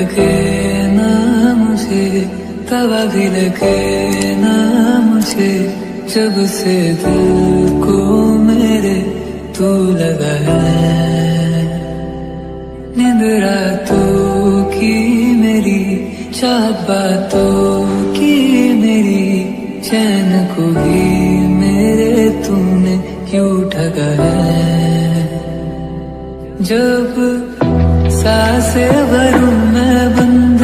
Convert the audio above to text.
लगे ना मुझे, तवा भी लगे ना मुझे, जब से दिल को मेरे तू लगा है। नींद रातों की मेरी, चाहत बातों की मेरी, चैन को भी मेरे तूने क्यों ठगा है। जब सांसें भरूं मैं बंद